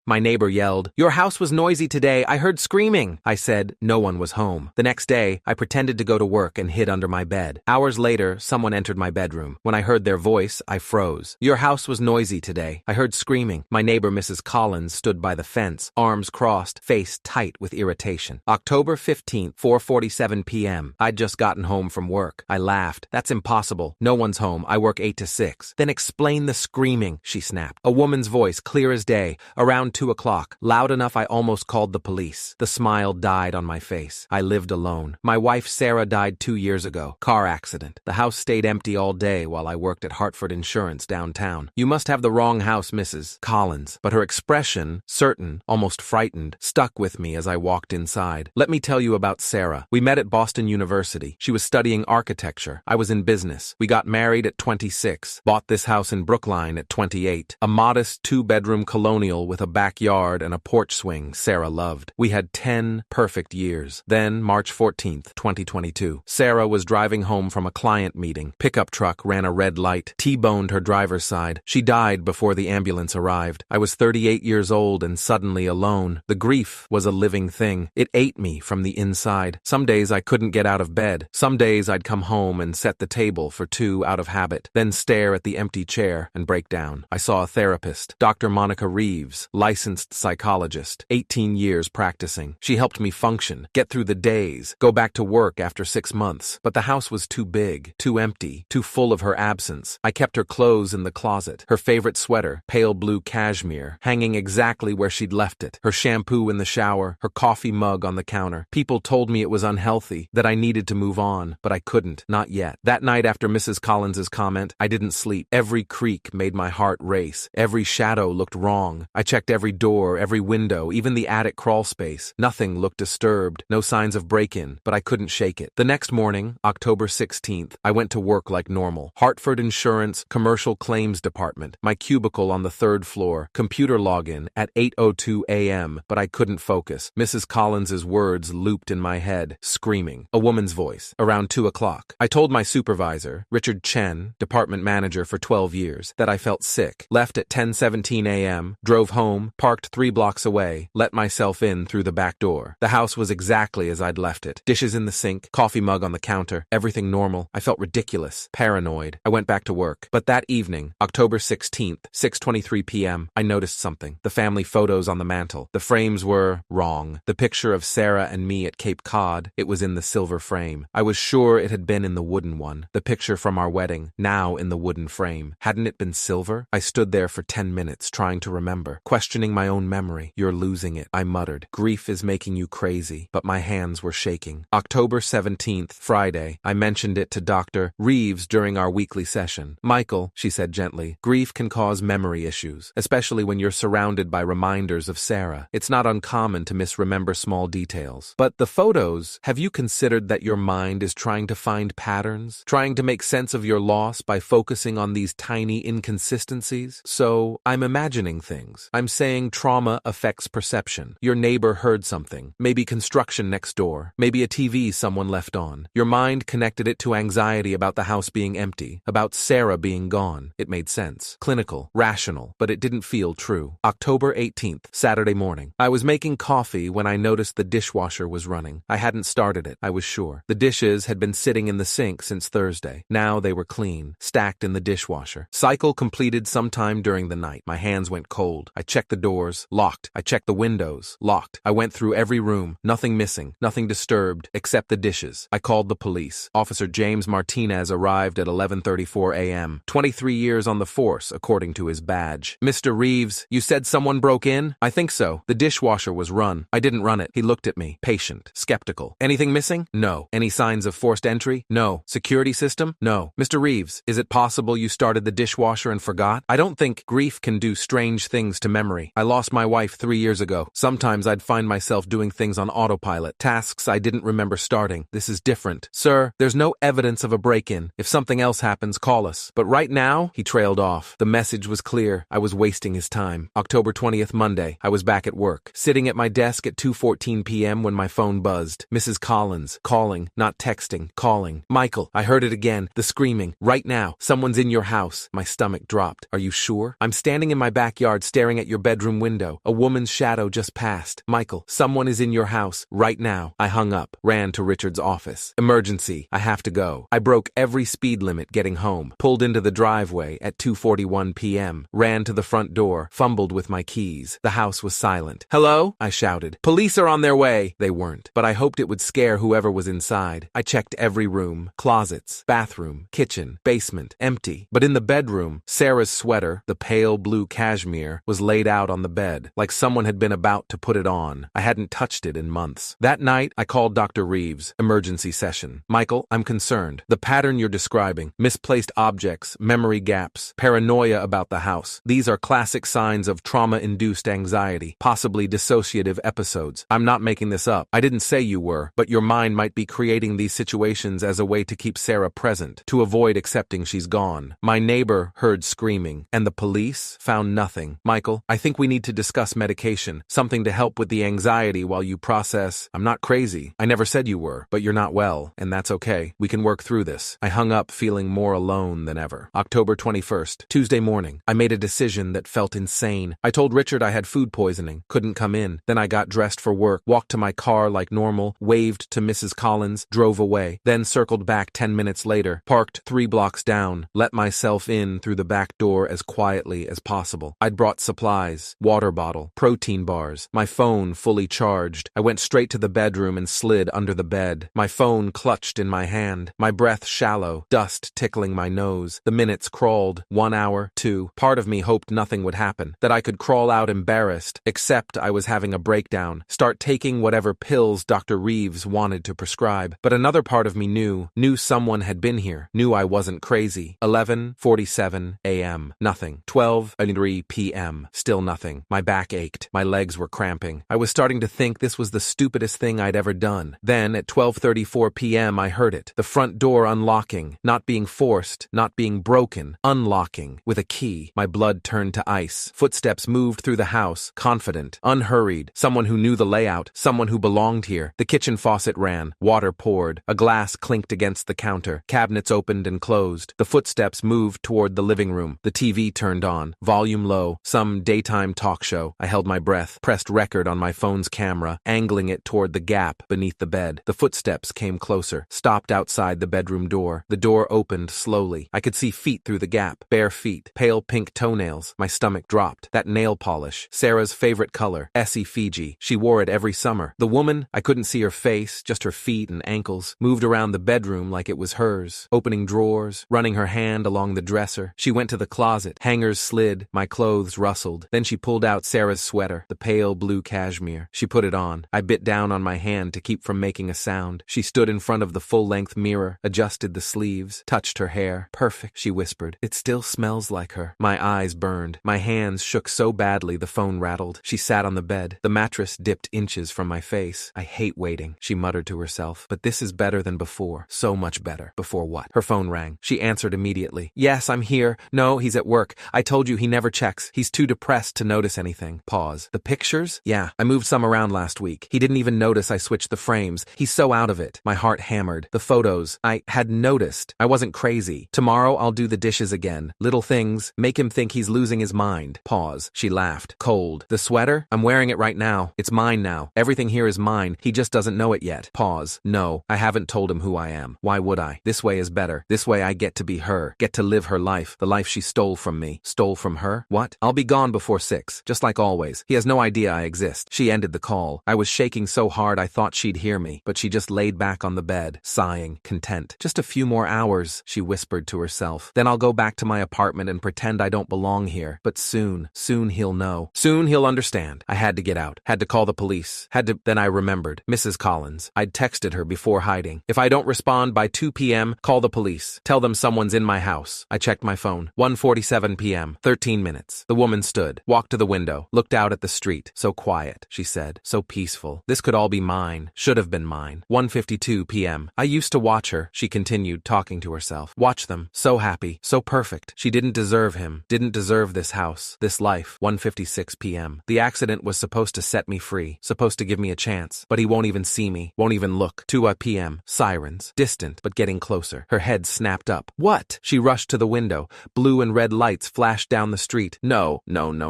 My neighbor yelled, "Your house was noisy today. I heard screaming." I said no one was home. The next day, I pretended to go to work and hid under my bed. Hours later, someone entered my bedroom. When I heard their voice, I froze. "Your house was noisy today. I heard screaming." My neighbor, Mrs. Collins, stood by the fence, arms crossed, face tight with irritation. October 15th, 4:47 p.m. I'd just gotten home from work. I laughed. "That's impossible. No one's home. I work 8 to 6. "Then explain the screaming," she snapped. A woman's voice, clear as day, around 2 o'clock, loud enough I almost called the police. The smile died on my face. I lived alone. My wife, Sarah, died 2 years ago. Car accident. The house stayed empty all day while I worked at Hartford Insurance downtown. "You must have the wrong house, Mrs. Collins." But her expression, certain, almost frightened, stuck with me as I walked inside. "Let me tell you about Sarah. We met at Boston University. She was studying architecture. I was in business. We got married at 26. Bought this house in Brookline at 28. A modest 2-bedroom colonial with a backyard and a porch swing Sarah loved. We had 10 perfect years. Then, March 14th, 2022, Sarah was driving home from a client meeting. Pickup truck ran a red light, T-boned her driver's side. She died before the ambulance arrived. I was 38 years old and suddenly alone. The grief was a living thing. It ate me from the inside. Some days I couldn't get out of bed. Some days I'd come home and set the table for 2 out of habit, then stare at the empty chair and break down. I saw a therapist, Dr. Monica Reeves, licensed psychologist, 18 years practicing. She helped me function, get through the days, go back to work after 6 months. But the house was too big, too empty, too full of her absence. I kept her clothes in the closet, her favorite sweater, pale blue cashmere, hanging exactly where she'd left it, her shampoo in the shower, her coffee mug on the counter. People told me it was unhealthy, that I needed to move on, but I couldn't, not yet. That night after Mrs. Collins's comment, I didn't sleep. Every creak made my heart race. Every shadow looked wrong. I checked every door, every window, even the attic crawl space. Nothing looked disturbed, no signs of break-in, but I couldn't shake it. The next morning, October 16th, I went to work like normal. Hartford Insurance, Commercial Claims Department. My cubicle on the 3rd floor. Computer login at 8:02 a.m., but I couldn't focus. Mrs. Collins's words looped in my head, screaming. A woman's voice. Around 2 o'clock. I told my supervisor, Richard Chen, department manager for 12 years, that I felt sick. Left at 10:17 a.m., drove home, parked 3 blocks away, let myself in through the back door. The house was exactly as I'd left it. Dishes in the sink, coffee mug on the counter, everything normal. I felt ridiculous, paranoid. I went back to work. But that evening, October 16th, 6:23 p.m., I noticed something. The family photos on the mantel. The frames were wrong. The picture of Sarah and me at Cape Cod, it was in the silver frame. I was sure it had been in the wooden one. The picture from our wedding, now in the wooden frame. Hadn't it been silver? I stood there for 10 minutes trying to remember, questioning my own memory. "You're losing it," I muttered. "Grief is making you crazy." But my hands were shaking. October 17th, Friday, I mentioned it to Dr. Reeves during our weekly session. "Michael," she said gently, "grief can cause memory issues, especially when you're surrounded by reminders of Sarah. It's not uncommon to misremember small details. But the photos, have you considered that your mind is trying to find patterns, trying to make sense of your loss by focusing on these tiny inconsistencies? So, I'm imagining things. I'm saying trauma affects perception. Your neighbor heard something, maybe construction next door, maybe a TV someone left on. Your mind connected it to anxiety about the house being empty, about Sarah being gone. It made sense. Clinical, rational, but it didn't feel true." October 18th, Saturday morning. I was making coffee when I noticed the dishwasher was running. I hadn't started it, I was sure. The dishes had been sitting in the sink since Thursday. Now they were clean, stacked in the dishwasher. Cycle completed sometime during the night. My hands went cold. I checked the doors, locked. I checked the windows, locked. I went through every room, nothing missing, nothing disturbed, except the dishes. I called the police. Officer James Martinez arrived at 11:34 a.m. 23 years on the force, according to his badge. "Mr. Reeves, you said someone broke in?" "I think so. The dishwasher was run. I didn't run it." He looked at me, patient, skeptical. "Anything missing?" "No." "Any signs of forced entry?" "No." "Security system?" "No." "Mr. Reeves, is it possible you started the dishwasher and forgot?" "I don't think grief can do strange things to memory. I lost my wife 3 years ago. Sometimes I'd find myself doing things on autopilot, tasks I didn't remember starting. This is different. Sir, there's no evidence of a break-in. If something else happens, call us. But right now," he trailed off. The message was clear. I was wasting his time. October 20th, Monday. I was back at work, sitting at my desk at 2:14 p.m. when my phone buzzed. Mrs. Collins, calling, not texting, calling. "Michael," I heard it again, the screaming. "Right now, someone's in your house." My stomach dropped. "Are you sure?" "I'm standing in my backyard staring at your bedroom bedroom window. A woman's shadow just passed. Michael, someone is in your house right now. I hung up, ran to Richard's office. Emergency, I have to go. I broke every speed limit getting home, pulled into the driveway at 2:41 p.m., ran to the front door, fumbled with my keys. The house was silent. Hello? I shouted. Police are on their way. They weren't, but I hoped it would scare whoever was inside. I checked every room, closets, bathroom, kitchen, basement, empty. But in the bedroom, Sarah's sweater, the pale blue cashmere, was laid out on the bed, like someone had been about to put it on. I hadn't touched it in months. That night, I called Dr. Reeves. Emergency session. Michael, I'm concerned. The pattern you're describing, misplaced objects, memory gaps, paranoia about the house. These are classic signs of trauma-induced anxiety, possibly dissociative episodes. I'm not making this up. I didn't say you were, but your mind might be creating these situations as a way to keep Sarah present, to avoid accepting she's gone. My neighbor heard screaming, and the police found nothing. Michael, I think we need to discuss medication, something to help with the anxiety while you process. I'm not crazy. I never said you were, but you're not well, and that's okay. We can work through this. I hung up feeling more alone than ever. October 21st, Tuesday morning. I made a decision that felt insane. I told Richard I had food poisoning, couldn't come in. Then I got dressed for work, walked to my car like normal, waved to Mrs. Collins, drove away, then circled back 10 minutes later, parked 3 blocks down, let myself in through the back door as quietly as possible. I'd brought supplies, water bottle, protein bars, my phone fully charged. I went straight to the bedroom and slid under the bed, my phone clutched in my hand, my breath shallow, dust tickling my nose. The minutes crawled, 1 hour, 2. Part of me hoped nothing would happen, that I could crawl out embarrassed, except I was having a breakdown, start taking whatever pills Dr. Reeves wanted to prescribe. But another part of me knew someone had been here, knew I wasn't crazy. 11:47 a.m. Nothing. 12:03 p.m. Still nothing. My back ached. My legs were cramping. I was starting to think this was the stupidest thing I'd ever done. Then, at 12:34 p.m., I heard it. The front door unlocking. Not being forced. Not being broken. Unlocking. With a key. My blood turned to ice. Footsteps moved through the house. Confident. Unhurried. Someone who knew the layout. Someone who belonged here. The kitchen faucet ran. Water poured. A glass clinked against the counter. Cabinets opened and closed. The footsteps moved toward the living room. The TV turned on. Volume low. Some daytime talk show. I held my breath. Pressed record on my phone's camera, angling it toward the gap beneath the bed. The footsteps came closer. Stopped outside the bedroom door. The door opened slowly. I could see feet through the gap. Bare feet. Pale pink toenails. My stomach dropped. That nail polish. Sarah's favorite color. Essie Fiji. She wore it every summer. The woman, I couldn't see her face, just her feet and ankles, moved around the bedroom like it was hers, opening drawers, running her hand along the dresser. She went to the closet. Hangers slid. My clothes rustled. Then she pulled out Sarah's sweater, the pale blue cashmere. She put it on. I bit down on my hand to keep from making a sound. She stood in front of the full-length mirror, adjusted the sleeves, touched her hair. Perfect, she whispered. It still smells like her. My eyes burned. My hands shook so badly the phone rattled. She sat on the bed. The mattress dipped inches from my face. I hate waiting, she muttered to herself. But this is better than before. So much better. Before what? Her phone rang. She answered immediately. Yes, I'm here. No, he's at work. I told you he never checks. He's too depressed to notice anything. Pause. The pictures? Yeah, I moved some around last week. He didn't even notice I switched the frames. He's so out of it. My heart hammered. The photos. I had noticed. I wasn't crazy. Tomorrow I'll do the dishes again. Little things. Make him think he's losing his mind. Pause. She laughed. Cold. The sweater? I'm wearing it right now. It's mine now. Everything here is mine. He just doesn't know it yet. Pause. No, I haven't told him who I am. Why would I? This way is better. This way I get to be her. Get to live her life. The life she stole from me. Stole from her? What? I'll be gone before 6. Just like always. He has no idea I exist. She ended the call. I was shaking so hard I thought she'd hear me, but she just laid back on the bed, sighing, content. Just a few more hours, she whispered to herself. Then I'll go back to my apartment and pretend I don't belong here. But soon he'll know. Soon he'll understand. I had to get out. Had to call the police. Then I remembered. Mrs. Collins. I'd texted her before hiding. If I don't respond by 2 p.m., call the police. Tell them someone's in my house. I checked my phone. 1:47 p.m. 13 minutes. The woman stood, walked to the window, looked out at the street. So quiet, she said. So peaceful. This could all be mine. Should have been mine. 1:52 p.m. I used to watch her, she continued, talking to herself. Watch them. So happy. So perfect. She didn't deserve him. Didn't deserve this house. This life. 1:56 p.m. The accident was supposed to set me free. Supposed to give me a chance. But he won't even see me. Won't even look. 2 p.m. Sirens. Distant, but getting closer. Her head snapped up. What? She rushed to the window. Blue and red lights flashed down the street. No.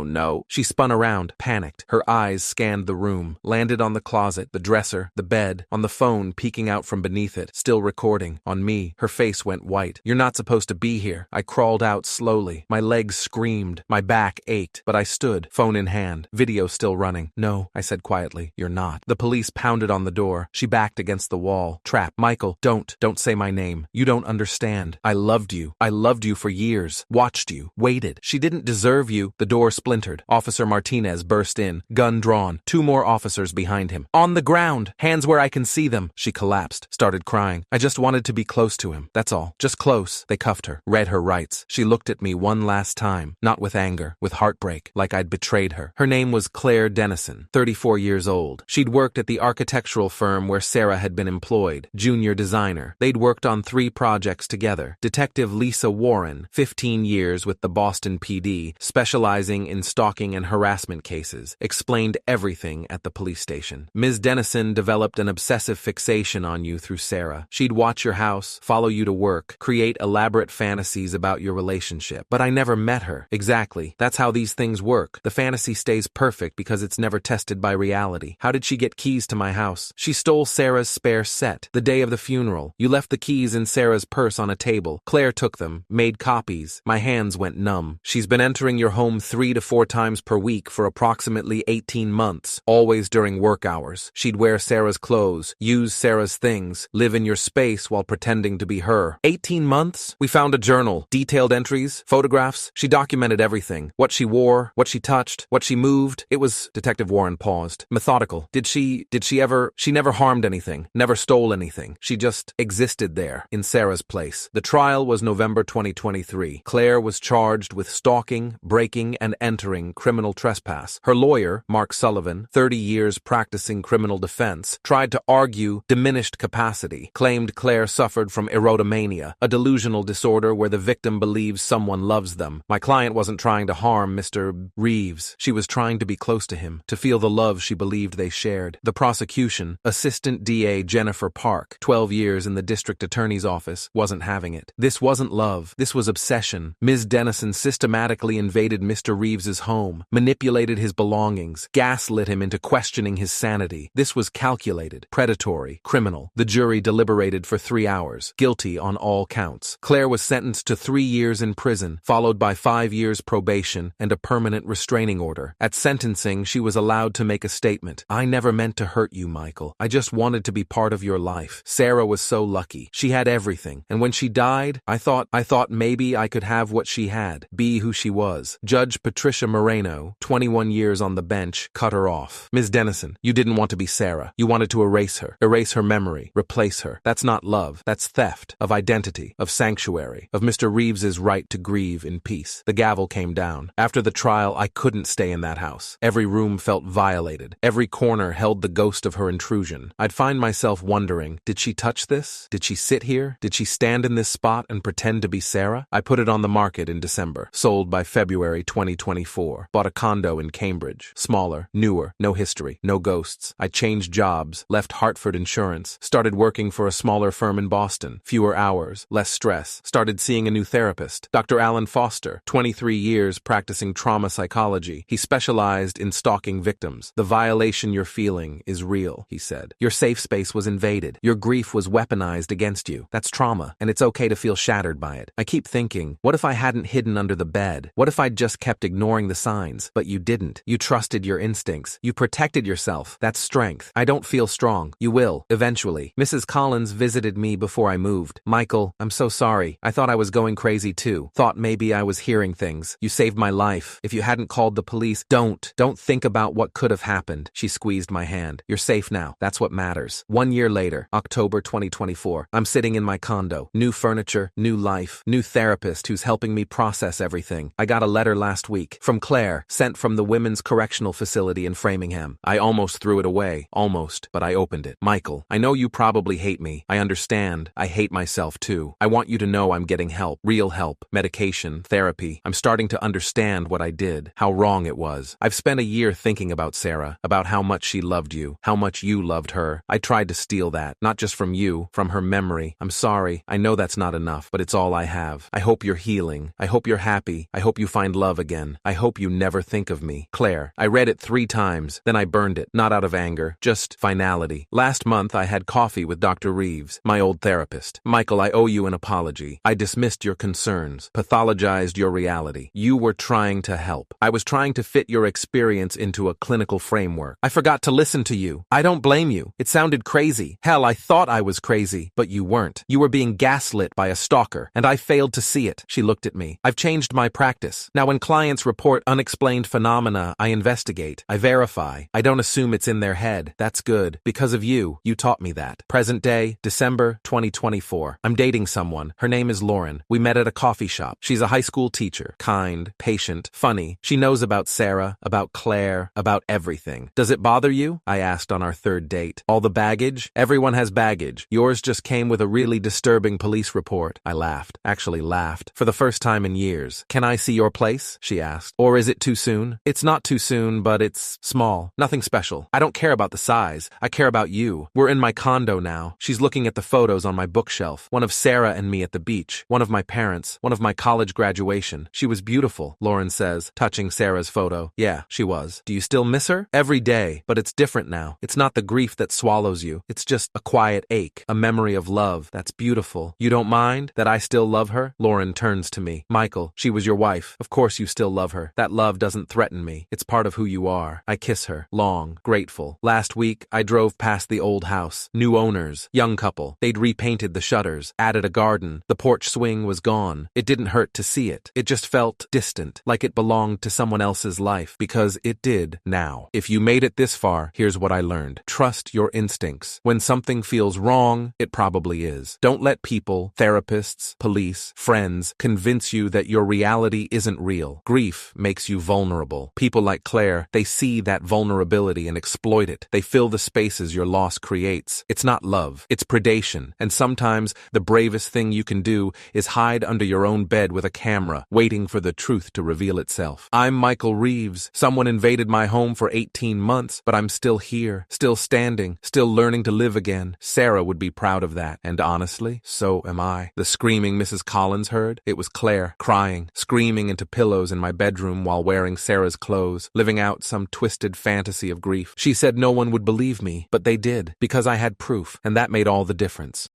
no. She spun around, panicked. Her eyes scanned the room, landed on the closet, the dresser, the bed, on the phone peeking out from beneath it, still recording. On me, her face went white. You're not supposed to be here. I crawled out slowly. My legs screamed. My back ached. But I stood, phone in hand, video still running. No, I said quietly, you're not. The police pounded on the door. She backed against the wall. Trap. Michael, don't say my name. You don't understand. I loved you. I loved you for years. Watched you. Waited. She didn't deserve you. The door splintered. Officer Martinez burst in, gun drawn. 2 more officers behind him. On the ground. Hands where I can see them. She collapsed, started crying. I just wanted to be close to him. That's all. Just close. They cuffed her, read her rights. She looked at me one last time, not with anger, with heartbreak, like I'd betrayed her. Her name was Claire Dennison, 34 years old. She'd worked at the architectural firm where Sarah had been employed, junior designer. They'd worked on 3 projects together. Detective Lisa Warren, 15 years with the Boston PD, specializing in stalking and harassment cases, explained everything at the police station. Ms. Dennison developed an obsessive fixation on you through Sarah. She'd watch your house, follow you to work, create elaborate fantasies about your relationship. But I never met her. Exactly. That's how these things work. The fantasy stays perfect because it's never tested by reality. How did she get keys to my house? She stole Sarah's spare set. The day of the funeral. You left the keys in Sarah's purse on a table. Claire took them, made copies. My hands went numb. She's been entering your home 3 to 4 times per week for approximately 18 months, always during work hours. She'd wear Sarah's clothes, use Sarah's things, live in your space while pretending to be her. 18 months? We found a journal, detailed entries, photographs. She documented everything. What she wore, what she touched, what she moved. It was, Detective Warren paused, methodical. Did she ever, she never harmed anything, never stole anything. She just existed there, in Sarah's place. The trial was November 2023. Claire was charged with stalking, breaking, and entering criminal trespass. Her lawyer, Mark Sullivan, 30 years practicing criminal defense, tried to argue diminished capacity, claimed Claire suffered from erotomania, a delusional disorder where the victim believes someone loves them. My client wasn't trying to harm Mr. Reeves. She was trying to be close to him, to feel the love she believed they shared. The prosecution, Assistant DA Jennifer Park, 12 years in the district attorney's office, wasn't having it. This wasn't love. This was obsession. Ms. Dennison systematically invaded Mr. Reeves's home, manipulated his belongings, gaslit him into questioning his sanity. This was calculated, predatory, criminal. The jury deliberated for 3 hours, guilty on all counts. Claire was sentenced to 3 years in prison, followed by 5 years probation and a permanent restraining order. At sentencing, she was allowed to make a statement. I never meant to hurt you, Michael. I just wanted to be part of your life. Sarah was so lucky. She had everything. And when she died, I thought maybe I could have what she had, be who she was. Judge Patricia Moreno, 21 years on the bench, cut her off. Ms. Dennison, you didn't want to be Sarah. You wanted to erase her memory, replace her. That's not love. That's theft of identity, of sanctuary, of Mr. Reeves's right to grieve in peace. The gavel came down. After the trial, I couldn't stay in that house. Every room felt violated. Every corner held the ghost of her intrusion. I'd find myself wondering, did she touch this? Did she sit here? Did she stand in this spot and pretend to be Sarah? I put it on the market in December. Sold by February 2024. Bought a condo in Cambridge. Smaller, newer, no history, no ghosts. I changed jobs, left Hartford Insurance, started working for a smaller firm in Boston. Fewer hours, less stress. Started seeing a new therapist, Dr. Alan Foster, 23 years practicing trauma psychology. He specialized in stalking victims. The violation you're feeling is real, he said. Your safe space was invaded. Your grief was weaponized against you. That's trauma, and it's okay to feel shattered by it. I keep thinking, what if I hadn't hidden under the bed? What if I'd just kept ignoring the signs? But you didn't. You trusted your instincts. You protected yourself. That's strength. I don't feel strong. You will, eventually. Mrs. Collins visited me before I moved. Michael, I'm so sorry. I thought I was going crazy too. Thought maybe I was hearing things. You saved my life. If you hadn't called the police, don't think about what could have happened. She squeezed my hand. You're safe now. That's what matters. 1 year later, October 2024, I'm sitting in my condo. New furniture, new life, new therapist who's helping me process everything. I got a letter last week from Claire, sent from the Women's Correctional Facility in Framingham. I almost threw it away. Almost, but I opened it. Michael, I know you probably hate me. I understand. I hate myself too. I want you to know I'm getting help. Real help. Medication, therapy. I'm starting to understand what I did, how wrong it was. I've spent a year thinking about Sarah, about how much she loved you, how much you loved her. I tried to steal that, not just from you, from her memory. I'm sorry. I know that's not enough, but it's all I have. I hope you're healing. I hope you're happy. I hope you find love again. I hope you never think of me. Claire. I read it 3 times, then I burned it, not out of anger, just finality. Last month I had coffee with Dr. Reeves, my old therapist. Michael, I owe you an apology. I dismissed your concerns, pathologized your reality. You were trying to help. I was trying to fit your experience into a clinical framework. I forgot to listen to you. I don't blame you. It sounded crazy. Hell, I thought I was crazy, but you weren't. You were being gaslit by a stalker, and I failed to see it. She looked at me. I've changed my practice. Now when clients report unexplained phenomena, I investigate. I verify. I don't assume it's in their head. That's good. Because of you, you taught me that. Present day, December 2024. I'm dating someone. Her name is Lauren. We met at a coffee shop. She's a high school teacher. Kind, patient, funny. She knows about Sarah, about Claire, about everything. Does it bother you? I asked on our 3rd date. All the baggage? Everyone has baggage. Yours just came with a really disturbing police report. I laughed. Actually laughed. For the first time in years. Can I see your place? She asked. Or is it too soon? It's not too soon, but it's small. Nothing special. I don't care about the size. I care about you. We're in my condo now. She's looking at the photos on my bookshelf. One of Sarah and me at the beach. One of my parents. One of my college graduation. She was beautiful, Lauren says, touching Sarah's photo. Yeah, she was. Do you still miss her? Every day, but it's different now. It's not the grief that swallows you. It's just a quiet ache, a memory of love. That's beautiful. You don't mind that I still love her? Lauren turns to me. Michael, she was your wife. Of course you still love her. That love doesn't threaten me. It's part of who you are. I kiss her. Long, grateful. Last week, I drove past the old house. New owners. Young couple. They'd repainted the shutters. Added a garden. The porch swing was gone. It didn't hurt to see it. It just felt distant, like it belonged to someone else's life, because it did now. If you made it this far, here's what I learned. Trust your instincts. When something feels wrong, it probably is. Don't let people, therapists, police, friends, convince you that your reality isn't real. Grief makes you vulnerable. People like Claire, they see that vulnerability and exploit it. They fill the spaces your loss creates. It's not love. It's predation. And sometimes the bravest thing you can do is hide under your own bed with a camera, waiting for the truth to reveal itself. I'm Michael Reeves. Someone invaded my home for 18 months, but I'm still here, still standing, still learning to live again. Sarah would be proud of that. And honestly, so am I. The screaming Mrs. Collins heard? It was Claire, crying, screaming into pillows in my bedroom while wearing Sarah's clothes, living out some twisted fantasy of grief. She said no one would believe me, but they did, because I had proof, and that made all the difference.